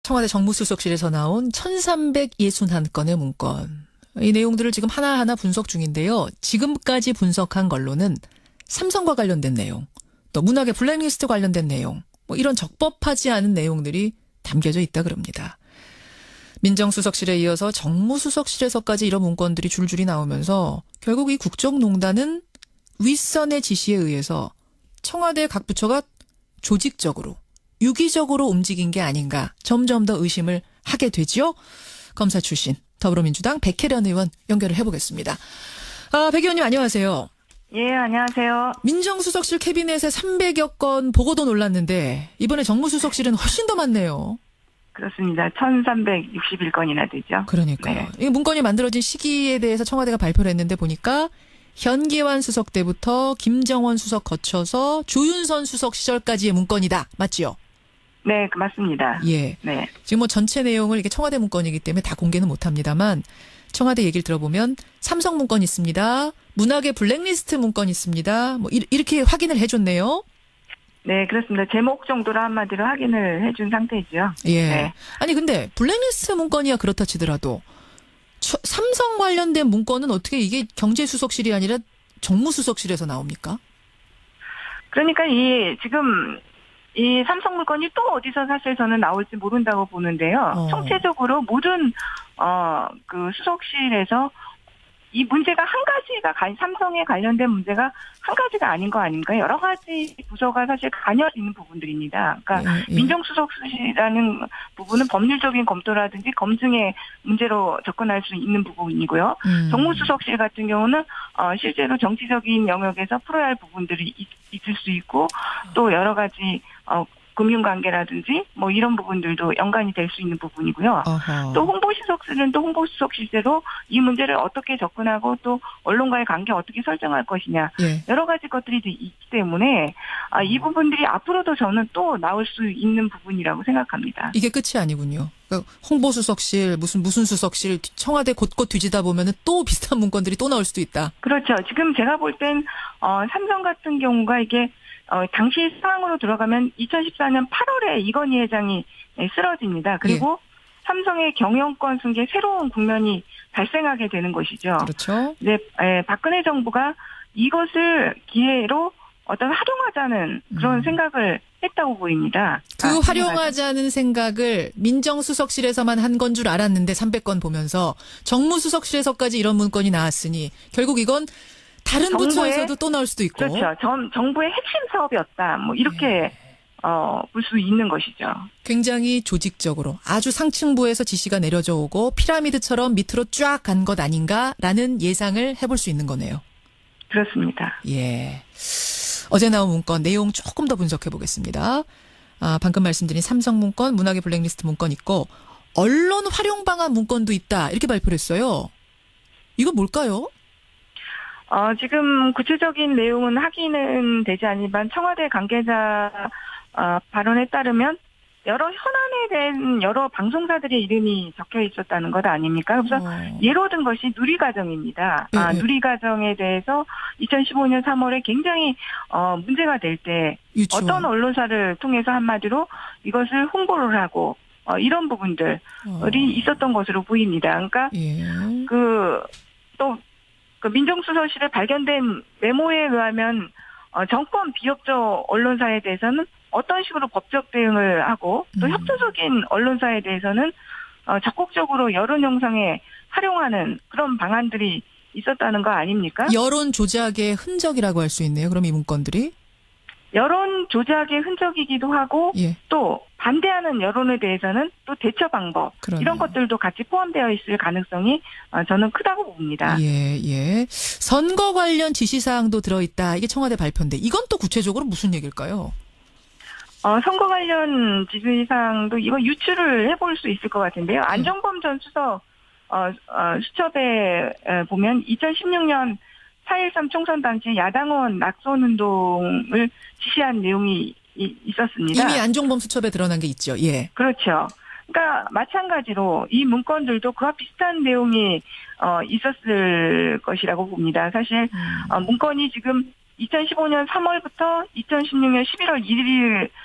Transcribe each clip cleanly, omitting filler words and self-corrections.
청와대 정무수석실에서 나온 1361건의 문건. 이 내용들을 지금 하나하나 분석 중인데요. 지금까지 분석한 걸로는 삼성과 관련된 내용, 또 문학의 블랙리스트 관련된 내용, 이런 적법하지 않은 내용들이 담겨져 있다 그럽니다. 민정수석실에 이어서 정무수석실에서까지 이런 문건들이 줄줄이 나오면서 결국 이 국정농단은 윗선의 지시에 의해서 청와대 각 부처가 조직적으로, 유기적으로 움직인 게 아닌가 점점 더 의심을 하게 되죠. 검사 출신 더불어민주당 백혜련 의원 연결을 해보겠습니다. 백 의원님 안녕하세요. 예, 안녕하세요. 민정수석실 캐비넷에 300여 건 보고도 놀랐는데 이번에 정무수석실은 훨씬 더 많네요. 그렇습니다. 1361건이나 되죠. 그러니까요. 네. 이 문건이 만들어진 시기에 대해서 청와대가 발표를 했는데 보니까 현기환 수석 때부터 김정원 수석 거쳐서 조윤선 수석 시절까지의 문건이다. 맞지요? 네, 맞습니다. 예. 네. 지금 전체 내용을 이게 청와대 문건이기 때문에 다 공개는 못합니다만 청와대 얘기를 들어보면 삼성 문건 있습니다. 문학의 블랙리스트 문건 있습니다. 이렇게 확인을 해줬네요. 네, 그렇습니다. 제목 정도로 한마디로 확인을 해준 상태죠. 예. 네. 아니 근데 블랙리스트 문건이야 그렇다 치더라도 삼성 관련된 문건은 어떻게 이게 경제수석실이 아니라 정무수석실에서 나옵니까? 그러니까 지금 이 삼성 물건이 또 어디서 사실 저는 나올지 모른다고 보는데요. 총체적으로 모든 그 수석실에서 이 문제가 한 가지가 삼성에 관련된 문제가 한 가지가 아닌 거 아닌가요? 여러 가지 부서가 사실 관여해 있는 부분들입니다. 그러니까 민정수석실이라는 부분은 법률적인 검토라든지 검증의 문제로 접근할 수 있는 부분이고요. 정무수석실 같은 경우는 실제로 정치적인 영역에서 풀어야 할 부분들이 있을 수 있고 또 여러 가지 금융관계라든지 이런 부분들도 연관이 될 수 있는 부분이고요. 어허. 또 홍보수석실은 또 홍보수석실대로 이 문제를 어떻게 접근하고 또 언론과의 관계 어떻게 설정할 것이냐. 예. 여러 가지 것들이 있기 때문에 이 부분들이 앞으로도 저는 또 나올 수 있는 부분이라고 생각합니다. 이게 끝이 아니군요. 그러니까 홍보수석실 무슨 수석실 청와대 곳곳 뒤지다 보면은 또 비슷한 문건들이 또 나올 수도 있다. 그렇죠. 지금 제가 볼 땐 삼성 같은 경우가 이게 당시 상황으로 들어가면 2014년 8월에 이건희 회장이 쓰러집니다. 그리고 삼성의 경영권 승계에 새로운 국면이 발생하게 되는 것이죠. 그렇죠. 이제 박근혜 정부가 이것을 기회로 활용하자는 그런 생각을 했다고 보입니다. 그 활용하자는 생각을 민정수석실에서만 한 건 줄 알았는데 300건 보면서 정무수석실에서까지 이런 문건이 나왔으니 결국 이건 다른 부처에서도 또 나올 수도 있고. 그렇죠. 정부의 핵심 사업이었다. 이렇게 볼 수 있는 것이죠. 굉장히 조직적으로 아주 상층부에서 지시가 내려져 오고 피라미드처럼 밑으로 쫙 간 것 아닌가라는 예상을 해볼 수 있는 거네요. 그렇습니다. 예. 어제 나온 문건 내용 조금 더 분석해 보겠습니다. 방금 말씀드린 삼성 문건, 문학의 블랙리스트 문건 있고 언론 활용 방안 문건도 있다. 이렇게 발표를 했어요. 이건 뭘까요? 지금 구체적인 내용은 확인은 되지 않지만 청와대 관계자 발언에 따르면 여러 현안에 대한 여러 방송사들의 이름이 적혀 있었다는 것 아닙니까? 그래서 예로 든 것이 누리과정입니다. 누리과정에 대해서 2015년 3월에 굉장히 문제가 될 때 어떤 언론사를 통해서 한마디로 이것을 홍보를 하고 이런 부분들이 있었던 것으로 보입니다. 그러니까 그 민정수석실에 발견된 메모에 의하면 정권 비협조 언론사에 대해서는 어떤 식으로 법적 대응을 하고 또 협조적인 언론사에 대해서는 적극적으로 여론 형성에 활용하는 그런 방안들이 있었다는 거 아닙니까? 여론 조작의 흔적이라고 할 수 있네요. 그럼 이 문건들이? 여론 조작의 흔적이기도 하고 또 반대하는 여론에 대해서는 또 대처 방법 이런 것들도 같이 포함되어 있을 가능성이 저는 크다고 봅니다. 예. 선거 관련 지시사항도 들어있다. 이게 청와대 발표인데 이건 또 구체적으로 무슨 얘기일까요? 선거 관련 지시사항도 이거 유추를 해볼 수 있을 것 같은데요. 안종범 전 수석 수첩에 보면 2016년 4.13 총선 당시 야당원 낙선운동을 지시한 내용이 있었습니다. 이미 안종범 수첩에 드러난 게 있죠. 예. 그렇죠. 그러니까 마찬가지로 이 문건들도 그와 비슷한 내용이 있었을 것이라고 봅니다. 사실 문건이 지금 2015년 3월부터 2016년 11월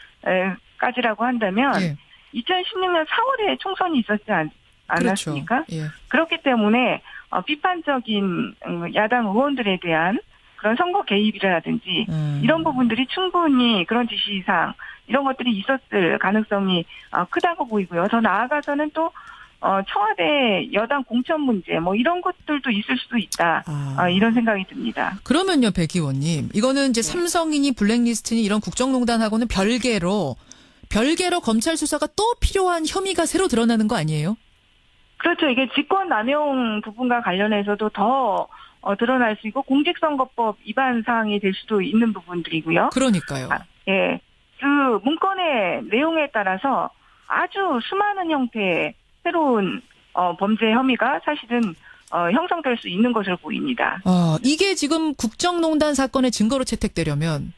1일까지라고 한다면 2016년 4월에 총선이 있었지 않았습니까? 그렇죠. 예. 그렇기 때문에 비판적인 야당 의원들에 대한 그런 선거 개입이라든지 이런 부분들이 충분히 그런 지시사항 이런 것들이 있었을 가능성이 크다고 보이고요. 더 나아가서는 또 청와대 여당 공천 문제 뭐 이런 것들도 있을 수도 있다. 이런 생각이 듭니다. 그러면요, 백 의원님. 이거는 이제 삼성이니 블랙리스트니 이런 국정농단하고는 별개로 검찰 수사가 또 필요한 혐의가 새로 드러나는 거 아니에요? 그렇죠. 이게 직권남용 부분과 관련해서도 더 드러날 수 있고 공직선거법 위반 사항이 될 수도 있는 부분들이고요. 그러니까요. 예. 그 문건의 내용에 따라서 아주 수많은 형태의 새로운 범죄 혐의가 사실은 형성될 수 있는 것으로 보입니다. 이게 지금 국정농단 사건의 증거로 채택되려면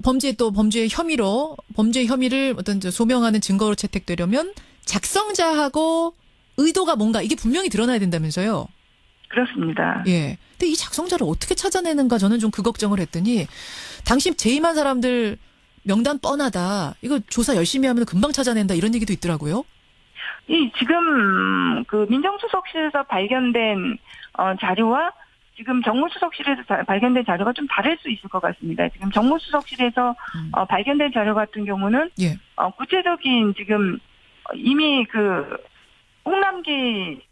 범죄의 혐의를 어떤 소명하는 증거로 채택되려면 작성자하고 의도가 뭔가 이게 분명히 드러나야 된다면서요. 그렇습니다. 예. 근데 이 작성자를 어떻게 찾아내는가 저는 좀 그 걱정을 했더니 당신 재임한 사람들 명단 뻔하다. 이거 조사 열심히 하면 금방 찾아낸다 이런 얘기도 있더라고요. 지금 그 민정수석실에서 발견된 자료와 지금 정무수석실에서 발견된 자료가 좀 다를 수 있을 것 같습니다. 지금 정무수석실에서 발견된 자료 같은 경우는 예. 구체적인 지금 이미 그 홍남기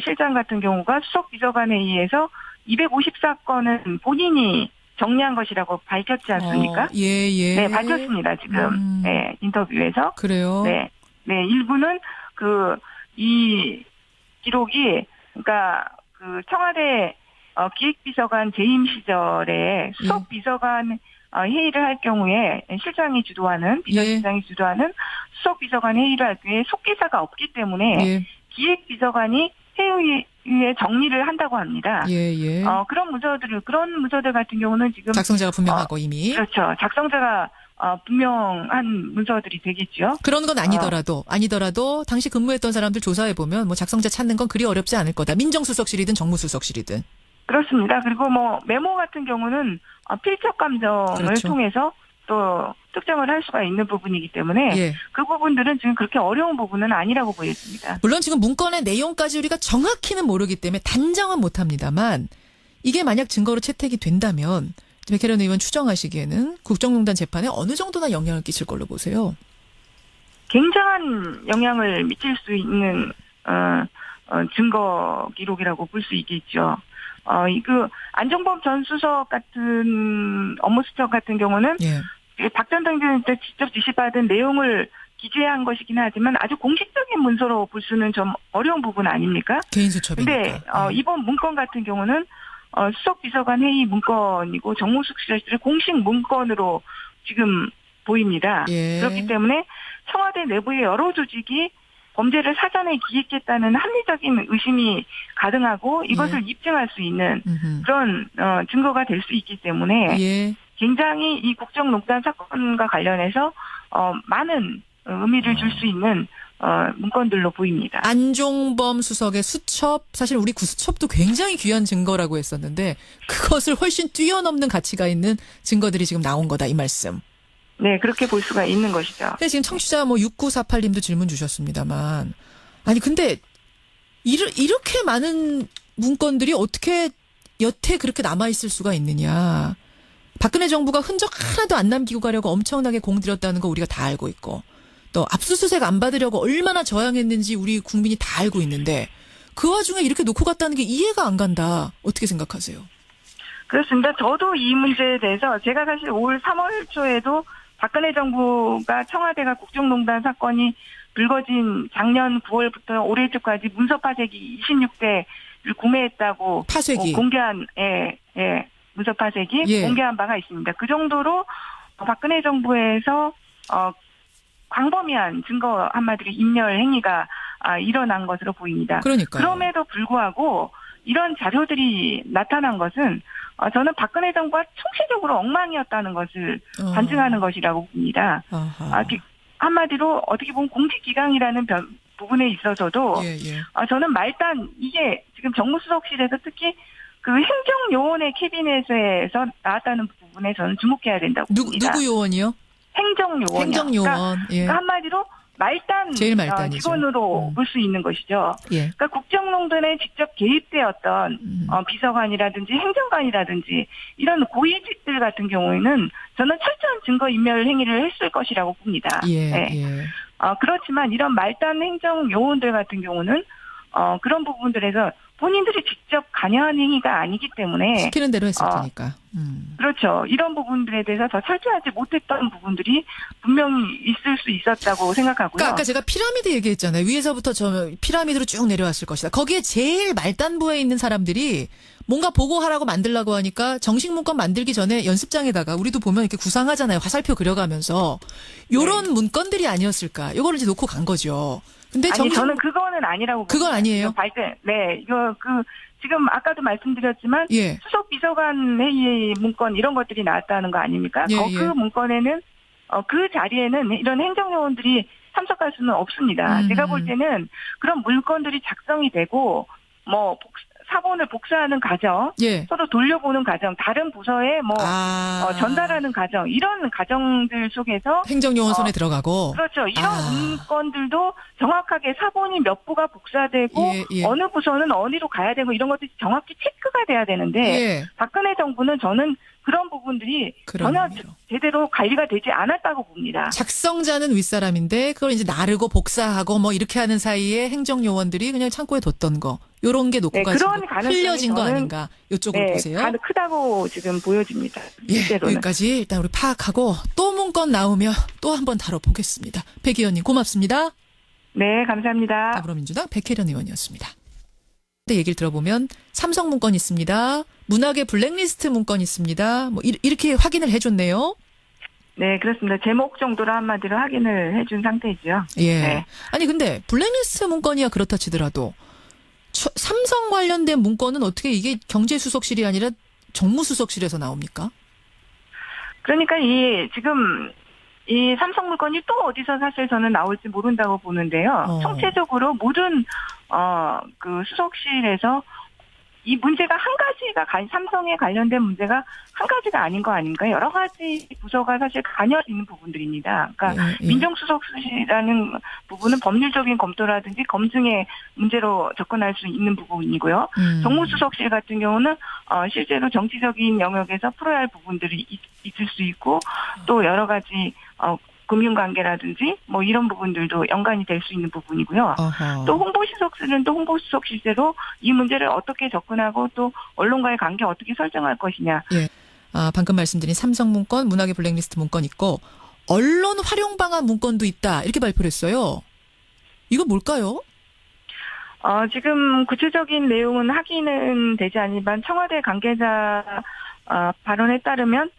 실장 같은 경우가 수석비서관에 의해서 254건은 본인이 정리한 것이라고 밝혔지 않습니까? 예. 네, 밝혔습니다. 지금 네, 인터뷰에서. 그래요. 네, 일부는 이 기록이 그러니까 그 청와대 기획비서관 재임 시절에 수석비서관 회의를 할 경우에 실장이 주도하는 비서실장이 주도하는 수석비서관 회의를 할 경우에 속기사가 없기 때문에 기획비서관이 회의에 정리를 한다고 합니다. 예. 그런 문서들 같은 경우는 지금 작성자가 분명하고 이미 그렇죠. 작성자가 분명한 문서들이 되겠죠. 그런 건 아니더라도 당시 근무했던 사람들 조사해 보면 뭐 작성자 찾는 건 그리 어렵지 않을 거다. 민정수석실이든 정무수석실이든. 그렇습니다. 그리고 뭐 메모 같은 경우는 필적 감정을 그렇죠. 통해서 또 특정을 할 수가 있는 부분이기 때문에 그 부분들은 지금 그렇게 어려운 부분은 아니라고 보여집니다. 물론 지금 문건의 내용까지 우리가 정확히는 모르기 때문에 단정은 못합니다만 이게 만약 증거로 채택이 된다면 백혜련 의원 추정하시기에는 국정농단 재판에 어느 정도나 영향을 끼칠 걸로 보세요? 굉장한 영향을 미칠 수 있는 증거 기록이라고 볼 수 있겠죠. 안종범 전 수석 같은 업무 수첩 같은 경우는 박 전 당대표한테 직접 지시받은 내용을 기재한 것이긴 하지만 아주 공식적인 문서로 볼 수는 좀 어려운 부분 아닙니까? 개인 수첩이니까. 근데 이번 문건 같은 경우는 수석비서관 회의 문건이고 정무수석실의 공식 문건으로 지금 보입니다. 그렇기 때문에 청와대 내부의 여러 조직이 범죄를 사전에 기획했다는 합리적인 의심이 가능하고 이것을 입증할 수 있는 그런 증거가 될 수 있기 때문에 굉장히 이 국정농단 사건과 관련해서 많은 의미를 줄 수 있는 문건들로 보입니다. 안종범 수석의 수첩, 사실 우리 구수첩도 굉장히 귀한 증거라고 했었는데 그것을 훨씬 뛰어넘는 가치가 있는 증거들이 지금 나온 거다 이 말씀. 네, 그렇게 볼 수가 있는 것이죠. 근데 지금 청취자 6948님도 질문 주셨습니다만 아니 근데 이렇게 많은 문건들이 어떻게 여태 그렇게 남아있을 수가 있느냐. 박근혜 정부가 흔적 하나도 안 남기고 가려고 엄청나게 공들였다는 거 우리가 다 알고 있고 또 압수수색 안 받으려고 얼마나 저항했는지 우리 국민이 다 알고 있는데 그 와중에 이렇게 놓고 갔다는 게 이해가 안 간다. 어떻게 생각하세요? 그렇습니다. 저도 이 문제에 대해서 제가 사실 올 3월 초에도 박근혜 정부가 청와대가 국정농단 사건이 불거진 작년 9월부터 올해 초까지 문서 파쇄기 26대를 구매했다고 파쇄기 공개한 문서 파쇄기 공개한 바가 있습니다. 그 정도로 박근혜 정부에서 광범위한 증거 한마디로 인멸 행위가 일어난 것으로 보입니다. 그러니까요. 그럼에도 불구하고 이런 자료들이 나타난 것은 저는 박근혜 정부가 총체적으로 엉망이었다는 것을 반증하는 것이라고 봅니다. 한마디로 어떻게 보면 공직기강이라는 부분에 있어서도 저는 말단 이게 지금 정무수석실에서 특히 그 행정요원의 캐비넷에서 나왔다는 부분에 저는 주목해야 된다고 봅니다. 누구 요원이요? 행정요원이요. 행정요원. 예. 그러니까 한마디로 말단 제일 말단이죠. 직원으로 볼 수 있는 것이죠. 예. 그러니까 국정농단에 직접 개입되었던 비서관이라든지 행정관이라든지 이런 고위직들 같은 경우에는 저는 철저한 증거인멸 행위를 했을 것이라고 봅니다. 예. 네. 예. 그렇지만 이런 말단 행정요원들 같은 경우는 그런 부분들에서 본인들이 직접 관여한 행위가 아니기 때문에 시키는 대로 했을 테니까. 그렇죠. 이런 부분들에 대해서 더 철저하지 못했던 부분들이 분명히 있을 수 있었다고 생각하고요. 그러니까 아까 제가 피라미드 얘기했잖아요. 위에서부터 저 피라미드로 쭉 내려왔을 것이다. 거기에 제일 말단부에 있는 사람들이 뭔가 보고하라고 만들라고 하니까 정식 문건 만들기 전에 연습장에다가 우리도 보면 이렇게 구상하잖아요. 화살표 그려가면서 요런 네. 문건들이 아니었을까. 요거를 이제 놓고 간 거죠. 근데 아니 저는 그거는 아니라고 그건 봅니다. 아니에요. 네, 이거 지금 아까도 말씀드렸지만 예. 수석 비서관 회의 문건 이런 것들이 나왔다는 거 아닙니까? 예, 그 문건에는 그 자리에는 이런 행정요원들이 참석할 수는 없습니다. 제가 볼 때는 그런 문건들이 작성이 되고 사본을 복사하는 과정, 예. 서로 돌려보는 과정, 다른 부서에 전달하는 과정 이런 과정들 속에서 행정요원 손에 들어가고. 그렇죠. 이런 문건들도 정확하게 사본이 몇 부가 복사되고 예. 어느 부서는 어디로 가야 되고 이런 것들이 정확히 체크가 돼야 되는데 예. 박근혜 정부는 저는 그런 부분들이 그런 전혀 의미로. 제대로 관리가 되지 않았다고 봅니다. 작성자는 윗사람인데 그걸 이제 나르고 복사하고 뭐 이렇게 하는 사이에 행정요원들이 그냥 창고에 뒀던 거. 요런 게 놓고 가진 그런 거. 가능성이 흘려진 거 저는 아닌가. 요쪽으로 보세요. 크다고 지금 보여집니다. 예, 실제로는. 여기까지 일단 우리 파악하고 또 문건 나오면 또 한번 다뤄보겠습니다. 백 의원님 고맙습니다. 네, 감사합니다. 더불어민주당 백혜련 의원이었습니다. 근데 얘기를 들어보면 삼성 문건 있습니다. 문학의 블랙리스트 문건 있습니다. 뭐 이렇게 확인을 해줬네요. 네, 그렇습니다. 제목 정도로 한마디로 확인을 해준 상태죠. 예. 네. 아니 근데 블랙리스트 문건이야 그렇다 치더라도 삼성 관련된 문건은 어떻게 이게 경제수석실이 아니라 정무수석실에서 나옵니까? 그러니까 지금 이 삼성 물건이 또 어디서 사실 저는 나올지 모른다고 보는데요. 총체적으로 모든 그 수석실에서 이 문제가 한 가지가 삼성에 관련된 문제가 한 가지가 아닌 거 아닌가? 여러 가지 부서가 사실 관여 있는 부분들입니다. 그러니까 예. 민정수석실이라는 부분은 법률적인 검토라든지 검증의 문제로 접근할 수 있는 부분이고요. 정무수석실 같은 경우는 실제로 정치적인 영역에서 풀어야 할 부분들이 있을 수 있고 또 여러 가지 금융관계라든지 뭐 이런 부분들도 연관이 될 수 있는 부분이고요. 어허. 또 홍보수석실은 또 홍보수석실대로 이 문제를 어떻게 접근하고 또 언론과의 관계 어떻게 설정할 것이냐. 예. 방금 말씀드린 삼성 문건, 문학의 블랙리스트 문건 있고 언론 활용 방안 문건도 있다. 이렇게 발표를 했어요. 이거 뭘까요? 지금 구체적인 내용은 확인은 되지 않지만 청와대 관계자 발언에 따르면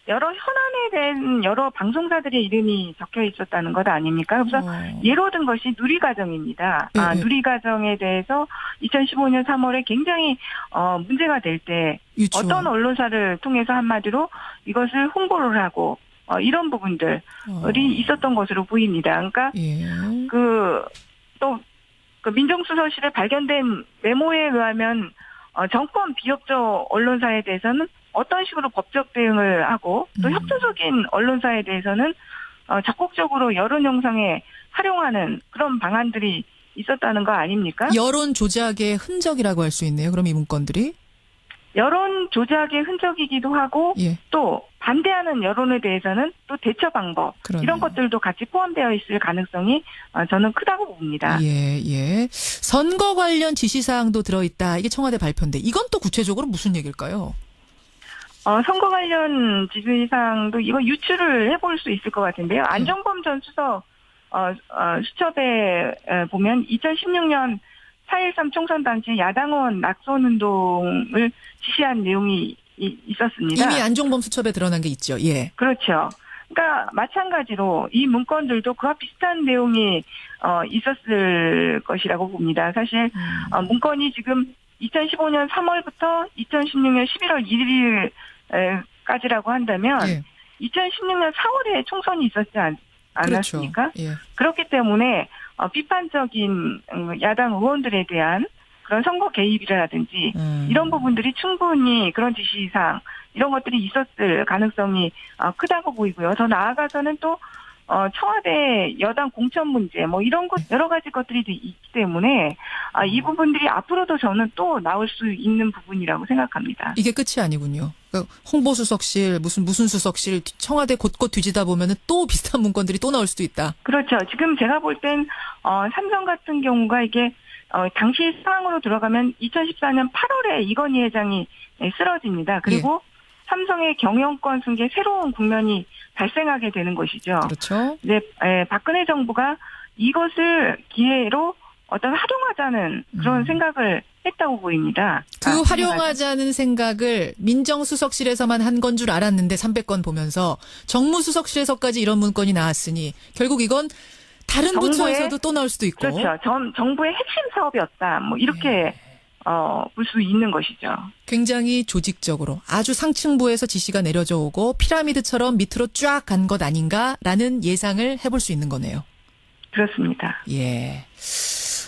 여러 현안에 대한 여러 방송사들의 이름이 적혀 있었다는 것 아닙니까? 그래서 예로 든 것이 누리과정입니다. 네. 누리과정에 대해서 2015년 3월에 굉장히 문제가 될 때 어떤 언론사를 통해서 한마디로 이것을 홍보를 하고 이런 부분들이 있었던 것으로 보입니다. 그러니까 예. 또 민정수석실에 발견된 메모에 의하면 정권 비협조 언론사에 대해서는 어떤 식으로 법적 대응을 하고 또 협조적인 언론사에 대해서는 적극적으로 여론 형성에 활용하는 그런 방안들이 있었다는 거 아닙니까? 여론 조작의 흔적이라고 할 수 있네요. 그럼 이 문건들이? 여론 조작의 흔적이기도 하고 예. 또 반대하는 여론에 대해서는 또 대처 방법 그러네요. 이런 것들도 같이 포함되어 있을 가능성이 저는 크다고 봅니다. 예. 선거 관련 지시사항도 들어있다. 이게 청와대 발표인데 이건 또 구체적으로 무슨 얘기일까요? 선거 관련 지시사항도 이거 유출을 해볼 수 있을 것 같은데요. 안종범 전 수석 수첩에 보면 2016년 4.13 총선 당시 야당원 낙선운동을 지시한 내용이 있었습니다. 이미 안종범 수첩에 드러난 게 있죠. 예. 그렇죠. 그러니까 마찬가지로 이 문건들도 그와 비슷한 내용이 있었을 것이라고 봅니다. 사실 문건이 지금 2015년 3월부터 2016년 11월 1일까지라고 한다면 2016년 4월에 총선이 있었지 않았습니까? 그렇죠. 예. 그렇기 때문에 비판적인 야당 의원들에 대한 그런 선거 개입이라든지 이런 부분들이 충분히 그런 지시사항 이런 것들이 있었을 가능성이 크다고 보이고요. 더 나아가서는 또 청와대 여당 공천 문제 뭐 이런 것 여러 가지 것들이 있기 때문에 이 부분들이 앞으로도 저는 또 나올 수 있는 부분이라고 생각합니다. 이게 끝이 아니군요. 그러니까 홍보수석실 무슨 수석실 청와대 곳곳 뒤지다 보면은 또 비슷한 문건들이 또 나올 수도 있다. 그렇죠. 지금 제가 볼 땐 삼성 같은 경우가 이게 당시 상황으로 들어가면 2014년 8월에 이건희 회장이 쓰러집니다. 그리고 삼성의 경영권 승계 새로운 국면이 발생하게 되는 것이죠. 그렇죠. 네, 박근혜 정부가 이것을 기회로 활용하자는 그런 생각을 했다고 보입니다. 그 활용하자는 생각을 민정수석실에서만 한 건 줄 알았는데 300건 보면서 정무수석실에서까지 이런 문건이 나왔으니 결국 이건 다른 부처에서도 또 나올 수도 있고. 그렇죠. 정부의 핵심 사업이었다. 뭐 이렇게 볼 수 있는 것이죠. 굉장히 조직적으로 아주 상층부에서 지시가 내려져 오고 피라미드처럼 밑으로 쫙 간 것 아닌가라는 예상을 해볼 수 있는 거네요. 그렇습니다. 예.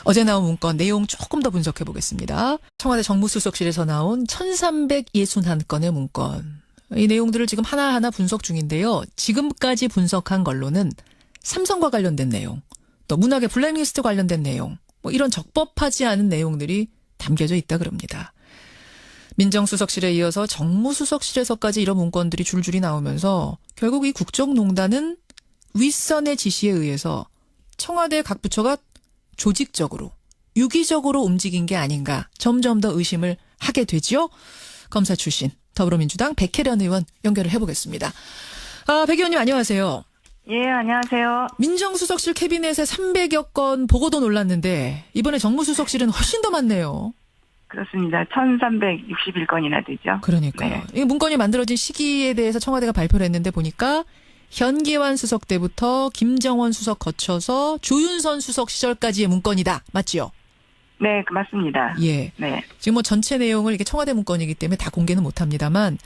어제 나온 문건 내용 조금 더 분석해 보겠습니다. 청와대 정무수석실에서 나온 1361건의 문건. 이 내용들을 지금 하나하나 분석 중인데요. 지금까지 분석한 걸로는 삼성과 관련된 내용, 또 문학의 블랙리스트 관련된 내용, 뭐 이런 적법하지 않은 내용들이 담겨져 있다 그럽니다. 민정수석실에 이어서 정무수석실에서까지 이런 문건들이 줄줄이 나오면서 결국 이 국정농단은 윗선의 지시에 의해서 청와대 각 부처가 조직적으로, 유기적으로 움직인 게 아닌가 점점 더 의심을 하게 되죠. 검사 출신 더불어민주당 백혜련 의원 연결을 해보겠습니다. 백 의원님 안녕하세요. 예, 안녕하세요. 민정수석실 캐비넷에 300여 건 보고도 놀랐는데 이번에 정무수석실은 훨씬 더 많네요. 그렇습니다. 1361건이나 되죠. 그러니까요. 네. 이 문건이 만들어진 시기에 대해서 청와대가 발표를 했는데 보니까 현기환 수석 때부터 김정원 수석 거쳐서 조윤선 수석 시절까지의 문건이다. 맞지요? 네, 맞습니다. 예. 네. 지금 뭐 전체 내용을 이게 청와대 문건이기 때문에 다 공개는 못합니다만